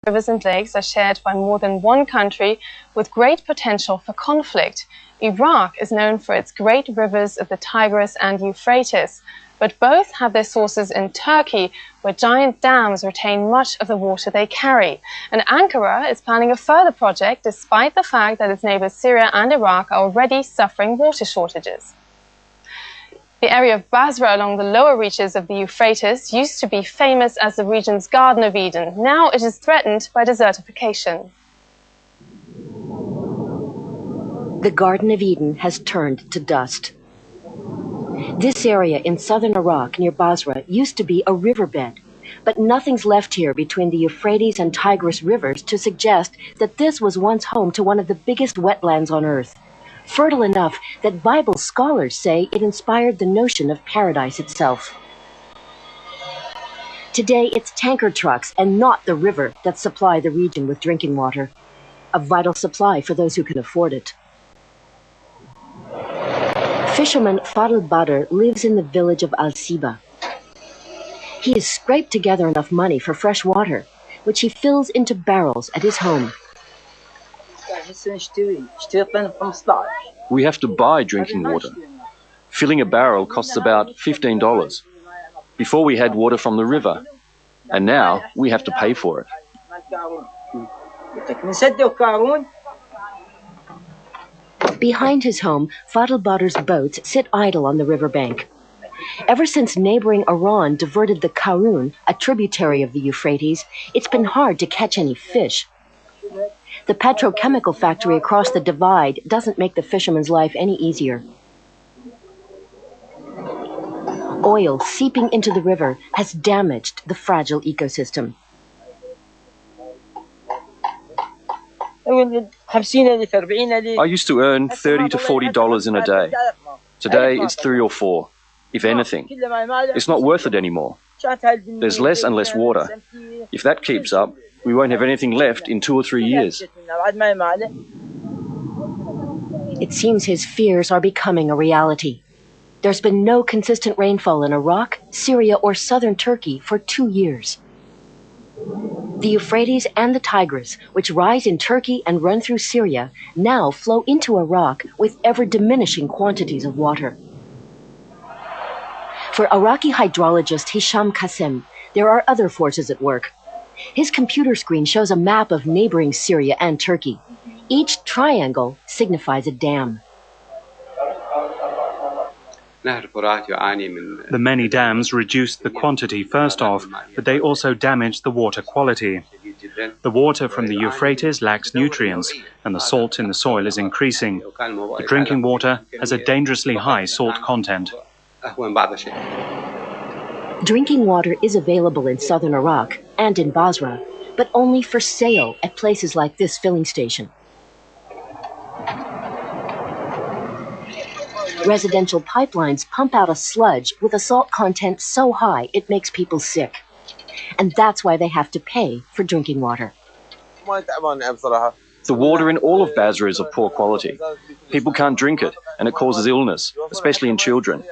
rivers and lakes are shared by more than one country with great potential for conflict. Iraq is known for its great rivers of the Tigris and Euphrates, but both have their sources in Turkey, where giant dams retain much of the water they carry. And Ankara is planning a further project despite the fact that its neighbors Syria and Iraq are already suffering water shortages. The area of Basra along the lower reaches of the Euphrates used to be famous as the region's Garden of Eden. Now it is threatened by desertification. The Garden of Eden has turned to dust. This area in southern Iraq near Basra used to be a riverbed, but nothing's left here between the Euphrates and Tigris rivers to suggest that this was once home to one of the biggest wetlands on earth, fertile enough that Bible scholars say it inspired the notion of paradise itself. Today, it's tanker trucks and not the river that supply the region with drinking water, a vital supply for those who can afford it. Fisherman Fadl Badr lives in the village of Al-Siba. He has scraped together enough money for fresh water, which he fills into barrels at his home. We have to buy drinking water. Filling a barrel costs about $15. Before we had water from the river, and now we have to pay for it. Behind his home, Fadl Badr's boats sit idle on the riverbank. Ever since neighboring Iran diverted the Karun, a tributary of the Euphrates, it's been hard to catch any fish. The petrochemical factory across the divide doesn't make the fisherman's life any easier. Oil seeping into the river has damaged the fragile ecosystem. I used to earn $30 to $40 in a day. Today it's 3 or 4, if anything. It's not worth it anymore. There's less and less water. If that keeps up, we won't have anything left in 2 or 3 years. It seems his fears are becoming a reality. There's been no consistent rainfall in Iraq, Syria, or southern Turkey for 2 years. The Euphrates and the Tigris, which rise in Turkey and run through Syria, now flow into Iraq with ever-diminishing quantities of water. For Iraqi hydrologist Hisham Qasem, there are other forces at work. His computer screen shows a map of neighboring Syria and Turkey. Each triangle signifies a dam. The many dams reduced the quantity first off, but they also damaged the water quality. The water from the Euphrates lacks nutrients, and the salt in the soil is increasing. The drinking water has a dangerously high salt content. Drinking water is available in southern Iraq and in Basra, but only for sale at places like this filling station. Residential pipelines pump out a sludge with a salt content so high it makes people sick. And that's why they have to pay for drinking water. The water in all of Basra is of poor quality. People can't drink it, and it causes illness, especially in children.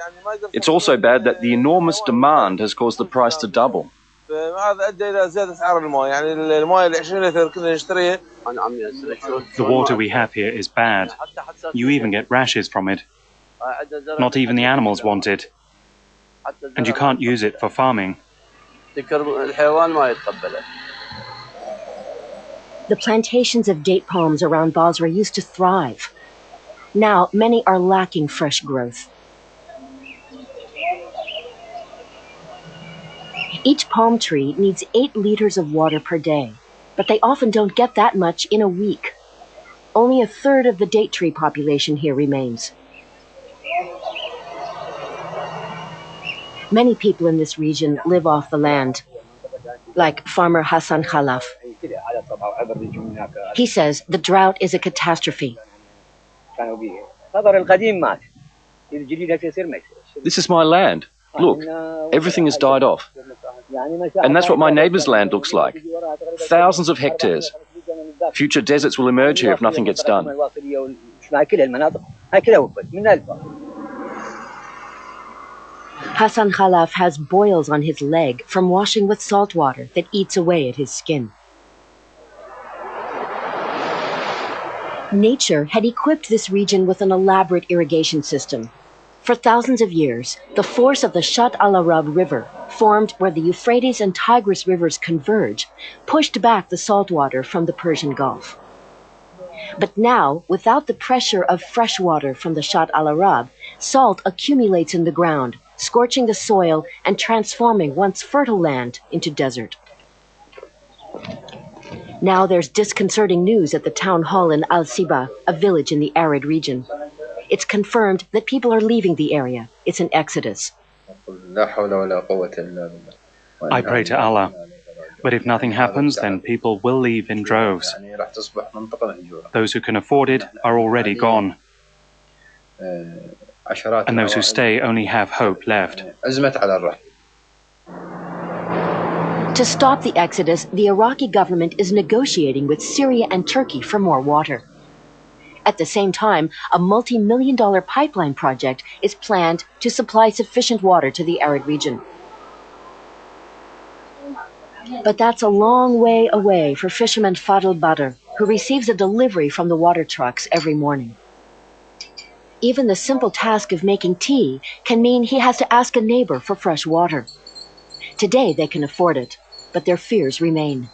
It's also bad that the enormous demand has caused the price to double. The water we have here is bad. You even get rashes from it. Not even the animals want it. And you can't use it for farming. The plantations of date palms around Basra used to thrive. Now, many are lacking fresh growth. Each palm tree needs 8 liters of water per day, but they often don't get that much in a week. Only a third of the date tree population here remains. Many people in this region live off the land, like farmer Hassan Khalaf. He says the drought is a catastrophe. This is my land. Look, everything has died off. And that's what my neighbour's land looks like. Thousands of hectares. Future deserts will emerge here if nothing gets done. Hassan Khalaf has boils on his leg from washing with salt water that eats away at his skin. Nature had equipped this region with an elaborate irrigation system. For thousands of years, the force of the Shatt al-Arab River, formed where the Euphrates and Tigris rivers converge, pushed back the saltwater from the Persian Gulf. But now, without the pressure of fresh water from the Shatt al-Arab, salt accumulates in the ground, scorching the soil and transforming once fertile land into desert. Now there's disconcerting news at the town hall in Al-Siba, a village in the arid region. It's confirmed that people are leaving the area. It's an exodus. I pray to Allah. But if nothing happens, then people will leave in droves. Those who can afford it are already gone. And those who stay only have hope left. To stop the exodus, the Iraqi government is negotiating with Syria and Turkey for more water. At the same time, a multi-million-dollar pipeline project is planned to supply sufficient water to the arid region. But that's a long way away for fisherman Fadl Badr, who receives a delivery from the water trucks every morning. Even the simple task of making tea can mean he has to ask a neighbor for fresh water. Today they can afford it, but their fears remain.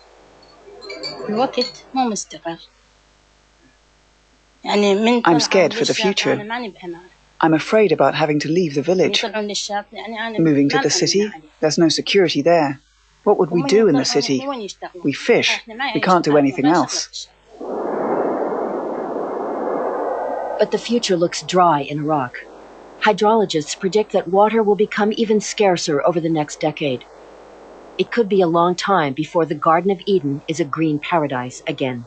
I'm scared for the future. I'm afraid about having to leave the village. Moving to the city, there's no security there. What would we do in the city? We fish. We can't do anything else. But the future looks dry in Iraq. Hydrologists predict that water will become even scarcer over the next decade. It could be a long time before the Garden of Eden is a green paradise again.